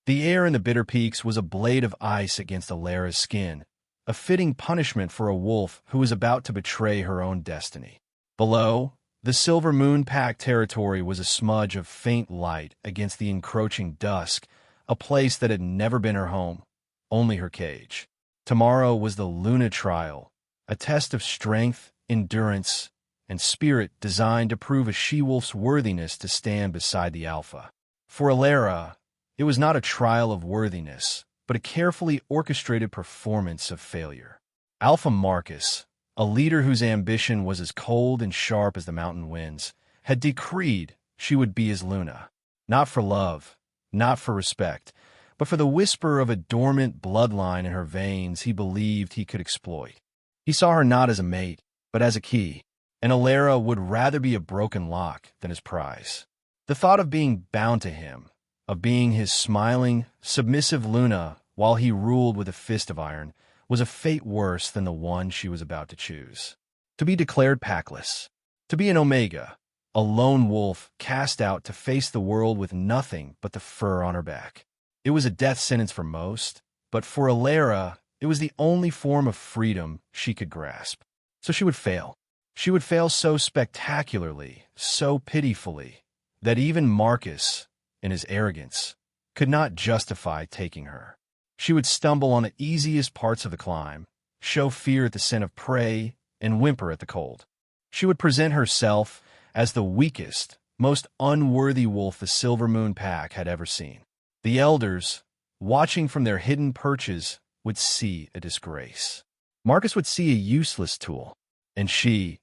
The air in the Bitter Peaks was a blade of ice against Alera's skin, a fitting punishment for a wolf who was about to betray her own destiny. Below, the Silver Moon Pack territory was a smudge of faint light against the encroaching dusk, a place that had never been her home, only her cage. Tomorrow was the Luna trial, a test of strength, endurance, and spirit designed to prove a she-wolf's worthiness to stand beside the alpha. For Alera, it was not a trial of worthiness, but a carefully orchestrated performance of failure. Alpha Marcus, a leader whose ambition was as cold and sharp as the mountain winds, had decreed she would be his Luna, not for love, not for respect, but for the whisper of a dormant bloodline in her veins he believed he could exploit. He saw her not as a mate, but as a key, and Alera would rather be a broken lock than his prize. The thought of being bound to him, of being his smiling, submissive Luna while he ruled with a fist of iron, was a fate worse than the one she was about to choose. To be declared packless, to be an Omega, a lone wolf cast out to face the world with nothing but the fur on her back. It was a death sentence for most, but for Alera, it was the only form of freedom she could grasp. So she would fail. She would fail so spectacularly, so pitifully, that even Marcus, in his arrogance, could not justify taking her. She would stumble on the easiest parts of the climb, show fear at the scent of prey, and whimper at the cold. She would present herself as the weakest, most unworthy wolf the Silver Moon Pack had ever seen. The elders, watching from their hidden perches, would see a disgrace. Marcus would see a useless tool, and she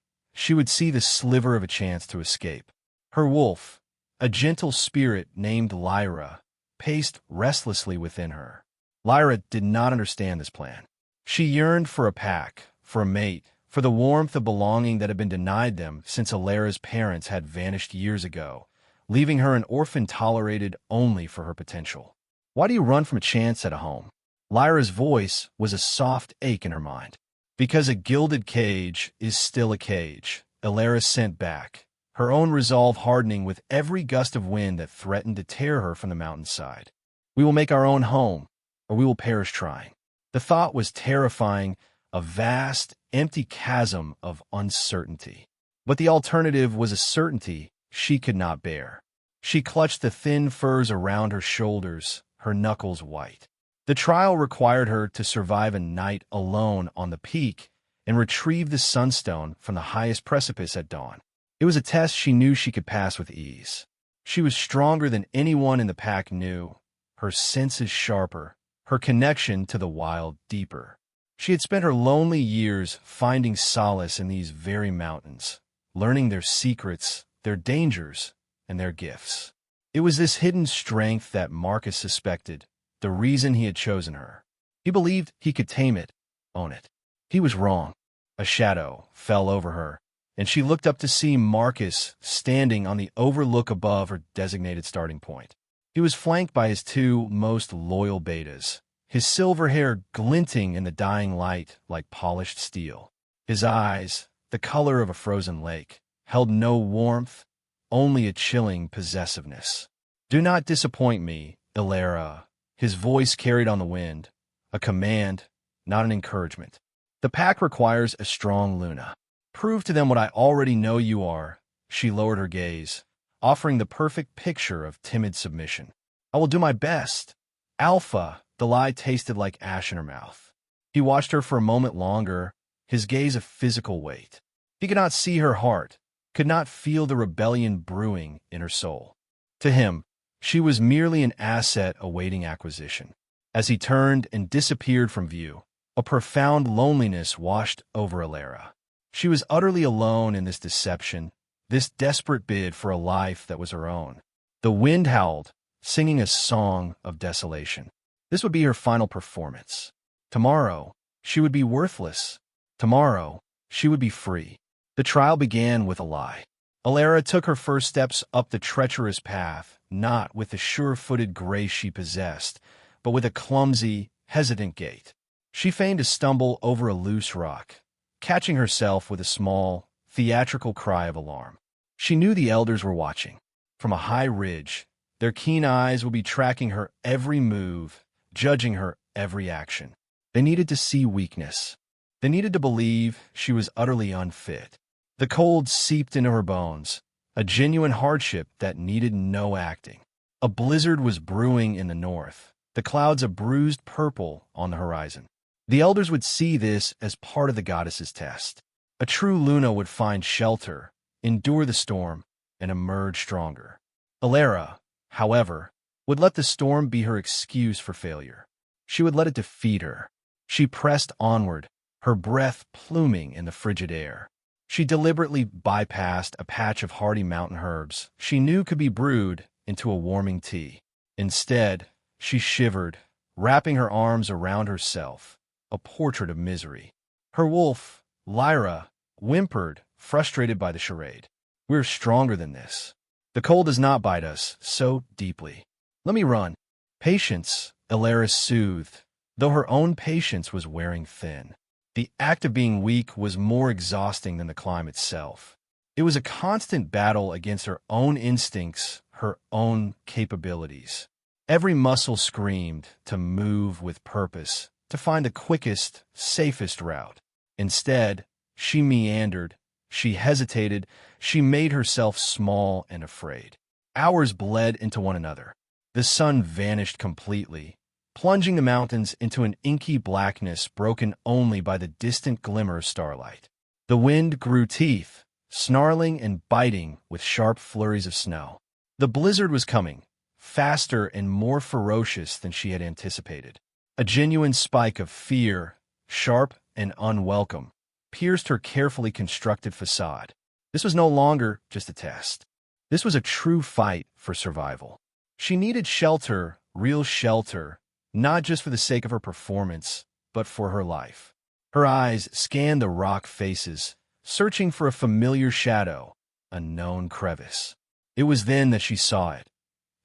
would see the sliver of a chance to escape. Her wolf, a gentle spirit named Lyra, paced restlessly within her. Lyra did not understand this plan. She yearned for a pack, for a mate, for the warmth of belonging that had been denied them since Alera's parents had vanished years ago, leaving her an orphan tolerated only for her potential. Why do you run from a chance at a home? Lyra's voice was a soft ache in her mind. Because a gilded cage is still a cage, Alera sent back, her own resolve hardening with every gust of wind that threatened to tear her from the mountainside. We will make our own home, or we will perish trying. The thought was terrifying, a vast, empty chasm of uncertainty. But the alternative was a certainty she could not bear. She clutched the thin furs around her shoulders, her knuckles white. The trial required her to survive a night alone on the peak and retrieve the sunstone from the highest precipice at dawn. It was a test she knew she could pass with ease. She was stronger than anyone in the pack knew, her senses sharper, her connection to the wild deeper. She had spent her lonely years finding solace in these very mountains, learning their secrets, their dangers, and their gifts. It was this hidden strength that Marcus suspected, the reason he had chosen her. He believed he could tame it, own it. He was wrong. A shadow fell over her, and she looked up to see Marcus standing on the overlook above her designated starting point. He was flanked by his two most loyal betas, his silver hair glinting in the dying light like polished steel. His eyes, the color of a frozen lake, held no warmth, only a chilling possessiveness. "Do not disappoint me, Alera." His voice carried on the wind, a command, not an encouragement. "The pack requires a strong Luna. Prove to them what I already know you are." She lowered her gaze, offering the perfect picture of timid submission. "I will do my best." Alpha, the lie tasted like ash in her mouth. He watched her for a moment longer, his gaze a physical weight. He could not see her heart, could not feel the rebellion brewing in her soul. To him, she was merely an asset awaiting acquisition. As he turned and disappeared from view, a profound loneliness washed over Alera. She was utterly alone in this deception, this desperate bid for a life that was her own. The wind howled, singing a song of desolation. This would be her final performance. Tomorrow, she would be worthless. Tomorrow, she would be free. The trial began with a lie. Alera took her first steps up the treacherous path, not with the sure-footed grace she possessed, but with a clumsy, hesitant gait. She feigned to stumble over a loose rock, catching herself with a small, theatrical cry of alarm. She knew the elders were watching. From a high ridge, Their keen eyes would be tracking her every move, judging her every action. They needed to see weakness. They needed to believe she was utterly unfit. The cold seeped into her bones, a genuine hardship that needed no acting. A blizzard was brewing in the north, the clouds a bruised purple on the horizon. The elders would see this as part of the goddess's test. A true Luna would find shelter, endure the storm, and emerge stronger. Alara, however, would let the storm be her excuse for failure. She would let it defeat her. She pressed onward, her breath pluming in the frigid air. She deliberately bypassed a patch of hardy mountain herbs she knew could be brewed into a warming tea. Instead, she shivered, wrapping her arms around herself, a portrait of misery. Her wolf, Lyra, whimpered, frustrated by the charade. "We're stronger than this. The cold does not bite us so deeply. Let me run." "Patience," Alara soothed, though her own patience was wearing thin. The act of being weak was more exhausting than the climb itself. It was a constant battle against her own instincts, her own capabilities. Every muscle screamed to move with purpose, to find the quickest, safest route. Instead, she meandered, she hesitated, she made herself small and afraid. Hours bled into one another. The sun vanished completely, plunging the mountains into an inky blackness broken only by the distant glimmer of starlight. The wind grew teeth, snarling and biting with sharp flurries of snow. The blizzard was coming, faster and more ferocious than she had anticipated. A genuine spike of fear, sharp and unwelcome, pierced her carefully constructed facade. This was no longer just a test. This was a true fight for survival. She needed shelter, real shelter, not just for the sake of her performance, but for her life. Her eyes scanned the rock faces, searching for a familiar shadow, a known crevice. It was then that she saw it,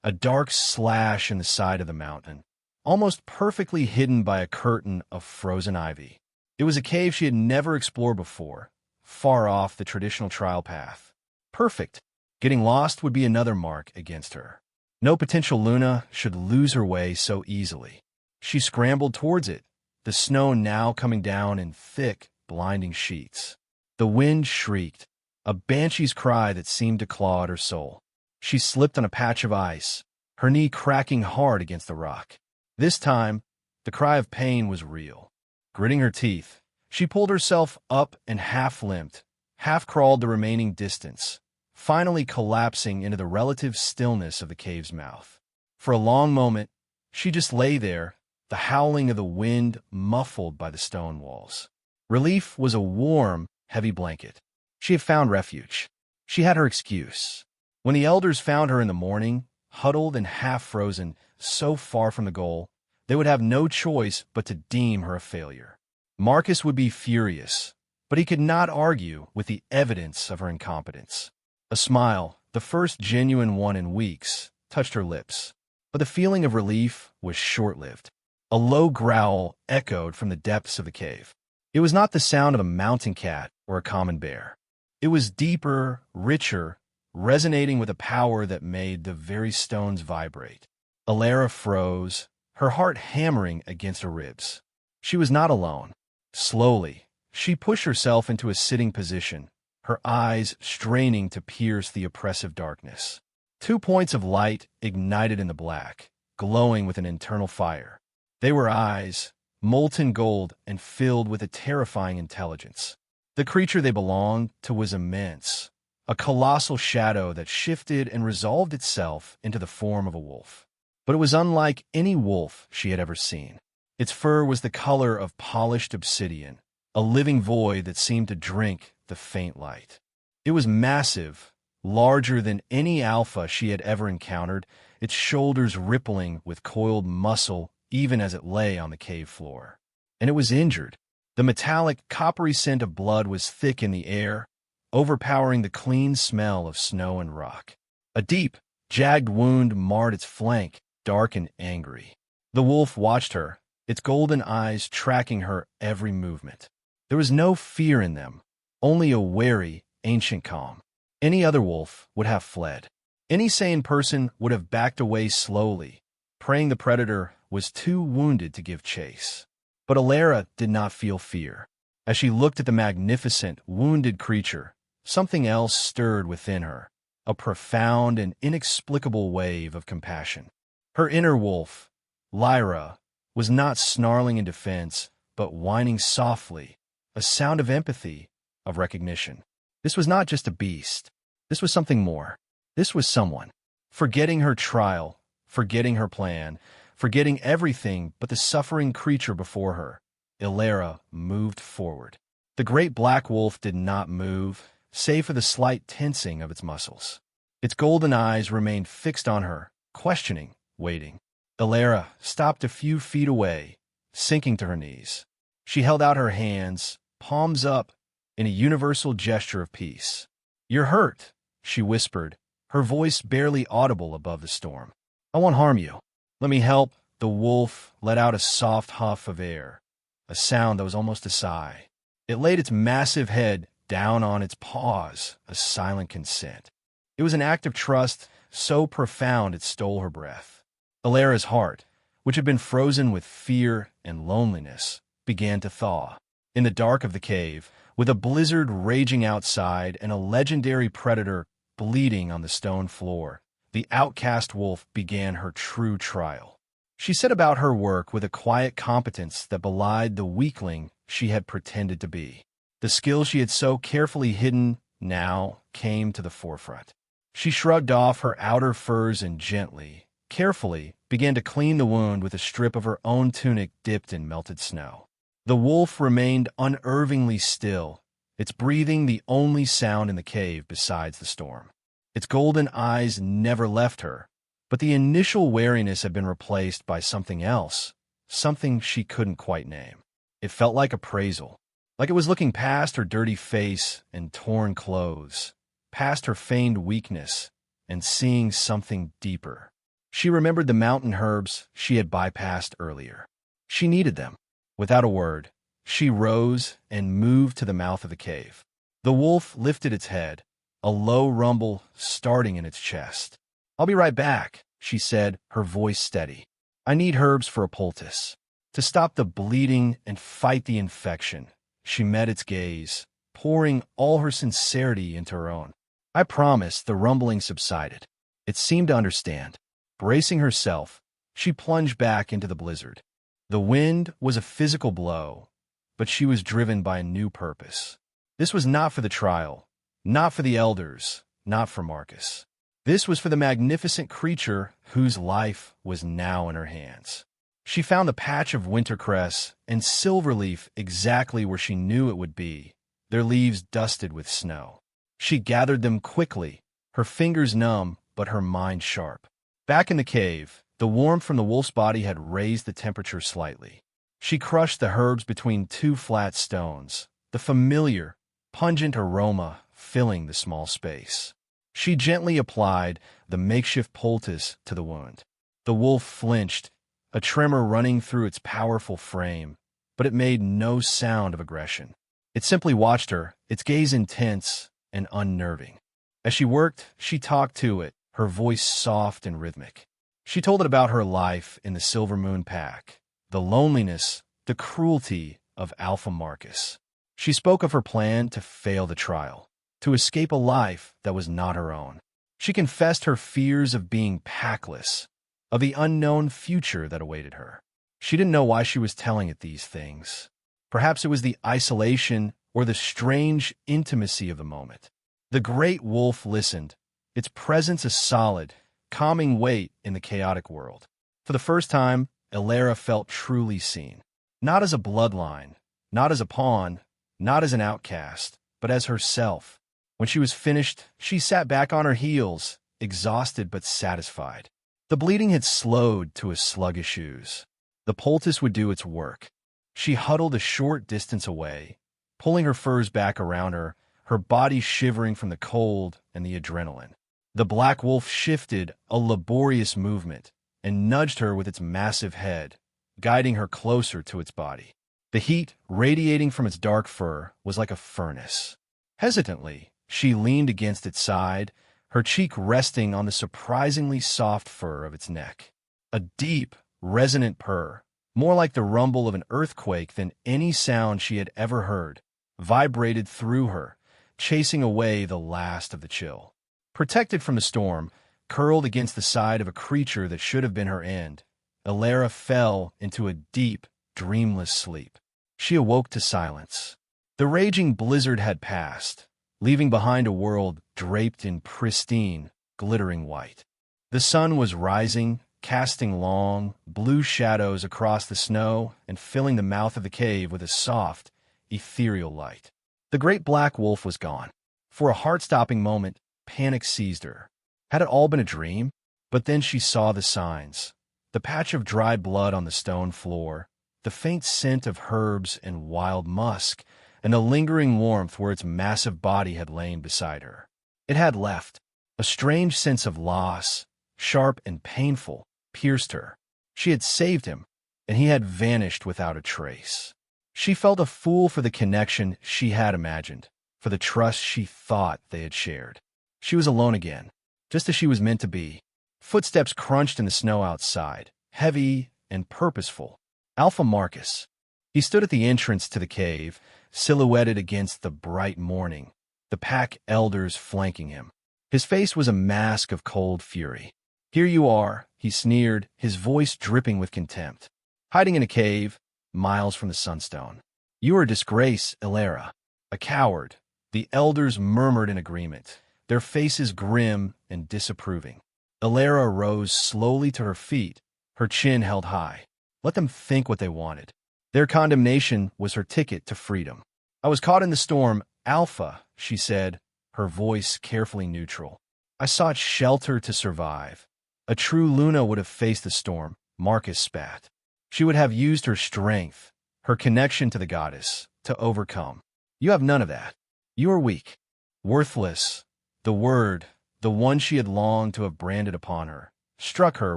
a dark slash in the side of the mountain, almost perfectly hidden by a curtain of frozen ivy. It was a cave she had never explored before, far off the traditional trail path. Perfect. Getting lost would be another mark against her. No potential Luna should lose her way so easily. She scrambled towards it, the snow now coming down in thick, blinding sheets. The wind shrieked, a banshee's cry that seemed to claw at her soul. She slipped on a patch of ice, her knee cracking hard against the rock. This time, the cry of pain was real. Gritting her teeth, she pulled herself up and half-limped, half-crawled the remaining distance, finally collapsing into the relative stillness of the cave's mouth. For a long moment, she just lay there, the howling of the wind muffled by the stone walls. Relief was a warm, heavy blanket. She had found refuge. She had her excuse. When the elders found her in the morning, huddled and half-frozen, so far from the goal, they would have no choice but to deem her a failure. Marcus would be furious, but he could not argue with the evidence of her incompetence. A smile, the first genuine one in weeks, touched her lips, but the feeling of relief was short-lived. A low growl echoed from the depths of the cave. It was not the sound of a mountain cat or a common bear. It was deeper, richer, resonating with a power that made the very stones vibrate. Alara froze, her heart hammering against her ribs. She was not alone. Slowly, she pushed herself into a sitting position, her eyes straining to pierce the oppressive darkness. 2 points of light ignited in the black, glowing with an internal fire. They were eyes, molten gold and filled with a terrifying intelligence. The creature they belonged to was immense, a colossal shadow that shifted and resolved itself into the form of a wolf. But it was unlike any wolf she had ever seen. Its fur was the color of polished obsidian, a living void that seemed to drink the faint light. It was massive, larger than any alpha she had ever encountered, its shoulders rippling with coiled muscle even as it lay on the cave floor. And it was injured. The metallic, coppery scent of blood was thick in the air, overpowering the clean smell of snow and rock. A deep, jagged wound marred its flank, dark and angry. The wolf watched her, its golden eyes tracking her every movement. There was no fear in them, only a wary, ancient calm. Any other wolf would have fled. Any sane person would have backed away slowly, praying the predator was too wounded to give chase. But Alara did not feel fear. As she looked at the magnificent, wounded creature, something else stirred within her, a profound and inexplicable wave of compassion. Her inner wolf, Lyra, was not snarling in defense, but whining softly, a sound of empathy, of recognition. This was not just a beast. This was something more. This was someone. Forgetting her trial, forgetting her plan, forgetting everything but the suffering creature before her, Alara moved forward. The great black wolf did not move, save for the slight tensing of its muscles. Its golden eyes remained fixed on her, questioning, waiting. Alara stopped a few feet away, sinking to her knees. She held out her hands, palms up, in a universal gesture of peace. "You're hurt," she whispered, her voice barely audible above the storm. "I won't harm you. Let me help." The wolf let out a soft huff of air, a sound that was almost a sigh. It laid its massive head down on its paws, a silent consent. It was an act of trust so profound it stole her breath. Alara's heart, which had been frozen with fear and loneliness, began to thaw. In the dark of the cave, with a blizzard raging outside and a legendary predator bleeding on the stone floor, the outcast wolf began her true trial. She set about her work with a quiet competence that belied the weakling she had pretended to be. The skills she had so carefully hidden now came to the forefront. She shrugged off her outer furs and gently, carefully, began to clean the wound with a strip of her own tunic dipped in melted snow. The wolf remained unervingly still, its breathing the only sound in the cave besides the storm. Its golden eyes never left her, but the initial wariness had been replaced by something else, something she couldn't quite name. It felt like appraisal, like it was looking past her dirty face and torn clothes, past her feigned weakness, and seeing something deeper. She remembered the mountain herbs she had bypassed earlier. She needed them. Without a word, she rose and moved to the mouth of the cave. The wolf lifted its head, a low rumble starting in its chest. "I'll be right back," she said, her voice steady. "I need herbs for a poultice." To stop the bleeding and fight the infection, she met its gaze, pouring all her sincerity into her own. "I promise." The rumbling subsided. It seemed to understand. Bracing herself, she plunged back into the blizzard. The wind was a physical blow, but she was driven by a new purpose. This was not for the trial, not for the elders, not for Marcus. This was for the magnificent creature whose life was now in her hands. She found the patch of wintercress and silverleaf exactly where she knew it would be, their leaves dusted with snow. She gathered them quickly, her fingers numb but her mind sharp. Back in the cave, the warmth from the wolf's body had raised the temperature slightly. She crushed the herbs between two flat stones, the familiar, pungent aroma filling the small space. She gently applied the makeshift poultice to the wound. The wolf flinched, a tremor running through its powerful frame, but it made no sound of aggression. It simply watched her, its gaze intense and unnerving. As she worked, she talked to it, her voice soft and rhythmic. She told it about her life in the Silver Moon Pack, the loneliness, the cruelty of Alpha Marcus. She spoke of her plan to fail the trial, to escape a life that was not her own. She confessed her fears of being packless, of the unknown future that awaited her. She didn't know why she was telling it these things. Perhaps it was the isolation or the strange intimacy of the moment. The great wolf listened, its presence a solid, calming weight in the chaotic world. For the first time, Alara felt truly seen. Not as a bloodline, not as a pawn, not as an outcast, but as herself. When she was finished, she sat back on her heels, exhausted but satisfied. The bleeding had slowed to a sluggish ooze. The poultice would do its work. She huddled a short distance away, pulling her furs back around her, her body shivering from the cold and the adrenaline. The black wolf shifted a laborious movement and nudged her with its massive head, guiding her closer to its body. The heat radiating from its dark fur was like a furnace. Hesitantly, she leaned against its side, her cheek resting on the surprisingly soft fur of its neck. A deep, resonant purr, more like the rumble of an earthquake than any sound she had ever heard, vibrated through her, chasing away the last of the chill. Protected from the storm, curled against the side of a creature that should have been her end, Elara fell into a deep, dreamless sleep. She awoke to silence. The raging blizzard had passed, leaving behind a world draped in pristine, glittering white. The sun was rising, casting long, blue shadows across the snow and filling the mouth of the cave with a soft, ethereal light. The great black wolf was gone. For a heart-stopping moment, panic seized her. Had it all been a dream? But then she saw the signs. The patch of dried blood on the stone floor, the faint scent of herbs and wild musk, and the lingering warmth where its massive body had lain beside her. It had left. A strange sense of loss, sharp and painful, pierced her. She had saved him, and he had vanished without a trace. She felt a fool for the connection she had imagined, for the trust she thought they had shared. She was alone again, just as she was meant to be. Footsteps crunched in the snow outside, heavy and purposeful. Alpha Marcus. He stood at the entrance to the cave, silhouetted against the bright morning, the pack elders flanking him. His face was a mask of cold fury. "Here you are," he sneered, his voice dripping with contempt. "Hiding in a cave, miles from the Sunstone. You are a disgrace, Elara. A coward." The elders murmured in agreement, their faces grim and disapproving. Elara rose slowly to her feet, her chin held high. Let them think what they wanted. Their condemnation was her ticket to freedom. "I was caught in the storm, Alpha," she said, her voice carefully neutral. "I sought shelter to survive. A true Luna would have faced the storm," Marcus spat. "She would have used her strength, her connection to the goddess, to overcome. You have none of that. You are weak, worthless." The word, the one she had longed to have branded upon her, struck her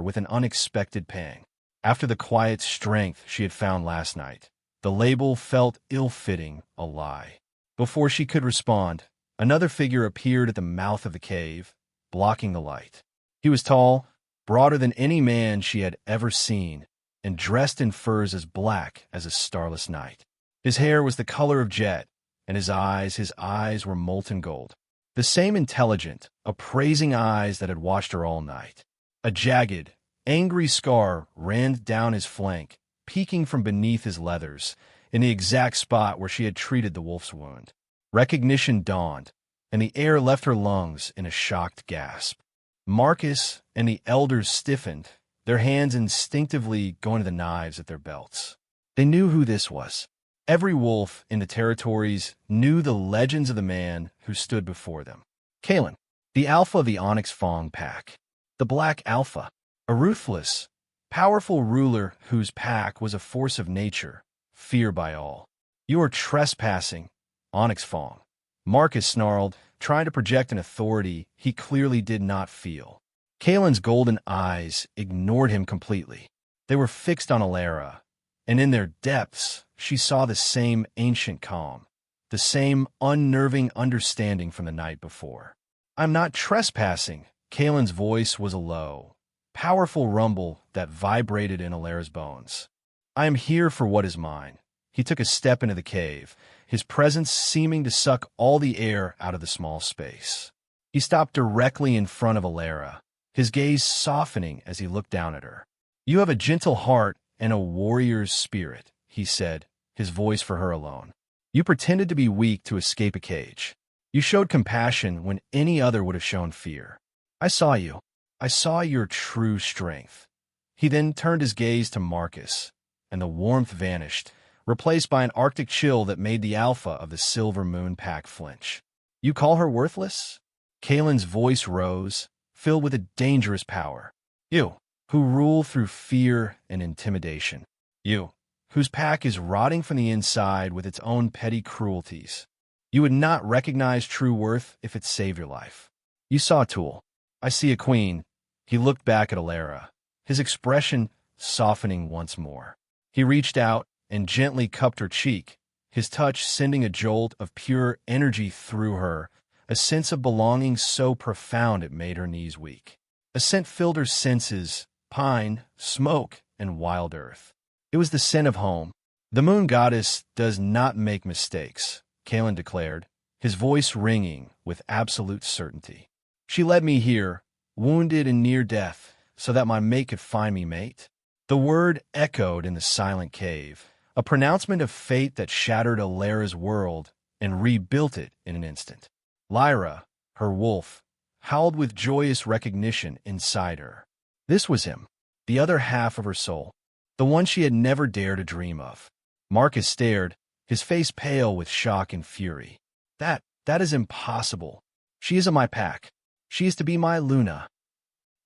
with an unexpected pang. After the quiet strength she had found last night, the label felt ill-fitting, a lie. Before she could respond, another figure appeared at the mouth of the cave, blocking the light. He was tall, broader than any man she had ever seen, and dressed in furs as black as a starless night. His hair was the color of jet, and his eyes were molten gold. The same intelligent, appraising eyes that had watched her all night. A jagged, angry scar ran down his flank, peeking from beneath his leathers, in the exact spot where she had treated the wolf's wound. Recognition dawned, and the air left her lungs in a shocked gasp. Marcus and the elders stiffened, their hands instinctively going to the knives at their belts. They knew who this was. Every wolf in the territories knew the legends of the man who stood before them. Kalen, the alpha of the Onyx Fong pack. The Black Alpha, a ruthless, powerful ruler whose pack was a force of nature, feared by all. "You are trespassing, Onyx Fong," Marcus snarled, trying to project an authority he clearly did not feel. Kalen's golden eyes ignored him completely. They were fixed on Elara, and in their depths she saw the same ancient calm, the same unnerving understanding from the night before. "I'm not trespassing." Kalen's voice was a low, powerful rumble that vibrated in Elara's bones. "I am here for what is mine." He took a step into the cave, his presence seeming to suck all the air out of the small space. He stopped directly in front of Elara, his gaze softening as he looked down at her. "You have a gentle heart and a warrior's spirit," he said, his voice for her alone. "You pretended to be weak to escape a cage. You showed compassion when any other would have shown fear. I saw you. I saw your true strength." He then turned his gaze to Marcus, and the warmth vanished, replaced by an arctic chill that made the alpha of the Silver Moon pack flinch. "You call her worthless?" Kalen's voice rose, filled with a dangerous power. "You, who rule through fear and intimidation. You, whose pack is rotting from the inside with its own petty cruelties. You would not recognize true worth if it saved your life. You saw a tool. I see a queen." He looked back at Elara, his expression softening once more. He reached out and gently cupped her cheek, his touch sending a jolt of pure energy through her, a sense of belonging so profound it made her knees weak. A scent filled her senses, pine, smoke, and wild earth. It was the scent of home. The moon goddess does not make mistakes, Kalen declared, his voice ringing with absolute certainty. She led me here, wounded and near death, so that my mate could find me, mate. The word echoed in the silent cave, a pronouncement of fate that shattered Alera's world and rebuilt it in an instant. Lyra, her wolf, howled with joyous recognition inside her. This was him, the other half of her soul, the one she had never dared to dream of. Marcus stared, his face pale with shock and fury. That is impossible. She is of my pack. She is to be my Luna.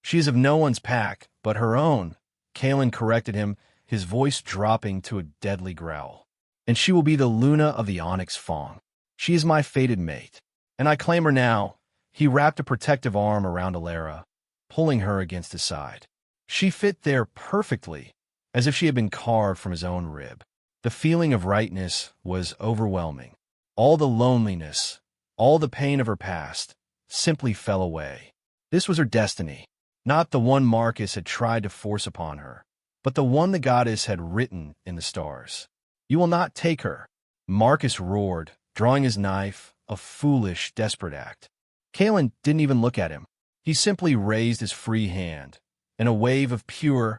She is of no one's pack but her own, Kalen corrected him, his voice dropping to a deadly growl. And she will be the Luna of the Onyx Fawn. She is my fated mate, and I claim her now. He wrapped a protective arm around Alera, pulling her against his side. She fit there perfectly, as if she had been carved from his own rib. The feeling of rightness was overwhelming. All the loneliness, all the pain of her past, simply fell away. This was her destiny, not the one Marcus had tried to force upon her, but the one the goddess had written in the stars. You will not take her, Marcus roared, drawing his knife, a foolish, desperate act. Kalen didn't even look at him. He simply raised his free hand, and a wave of pure,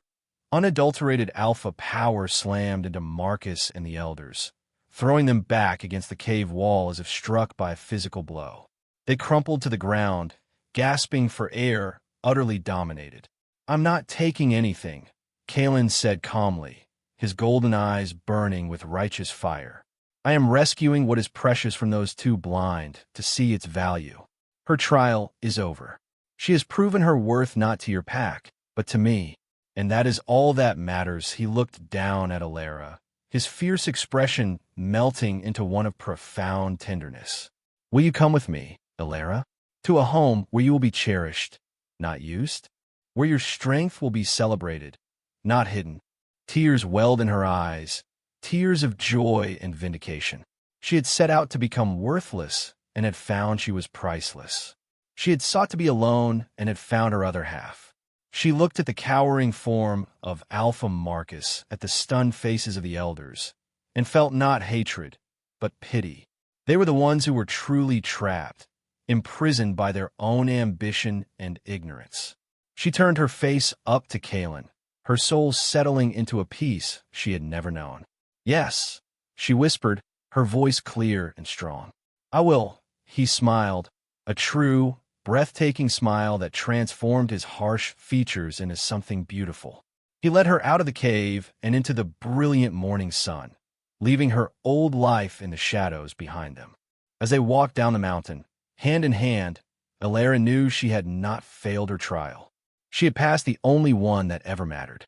unadulterated alpha power slammed into Marcus and the elders, throwing them back against the cave wall as if struck by a physical blow. They crumpled to the ground, gasping for air, utterly dominated. I'm not taking anything, Kalen said calmly, his golden eyes burning with righteous fire. I am rescuing what is precious from those too blind to see its value. Her trial is over. She has proven her worth not to your pack, but to me, and that is all that matters. He looked down at Alera, his fierce expression melting into one of profound tenderness. Will you come with me, Alera, to a home where you will be cherished, not used, where your strength will be celebrated, not hidden? Tears welled in her eyes, tears of joy and vindication. She had set out to become worthless and had found she was priceless. She had sought to be alone and had found her other half. She looked at the cowering form of Alpha Marcus, at the stunned faces of the elders, and felt not hatred, but pity. They were the ones who were truly trapped, imprisoned by their own ambition and ignorance. She turned her face up to Kalen, her soul settling into a peace she had never known. Yes, she whispered, her voice clear and strong. I will, he smiled, a true, breathtaking smile that transformed his harsh features into something beautiful. He led her out of the cave and into the brilliant morning sun, leaving her old life in the shadows behind them. As they walked down the mountain, hand in hand, Alera knew she had not failed her trial. She had passed the only one that ever mattered.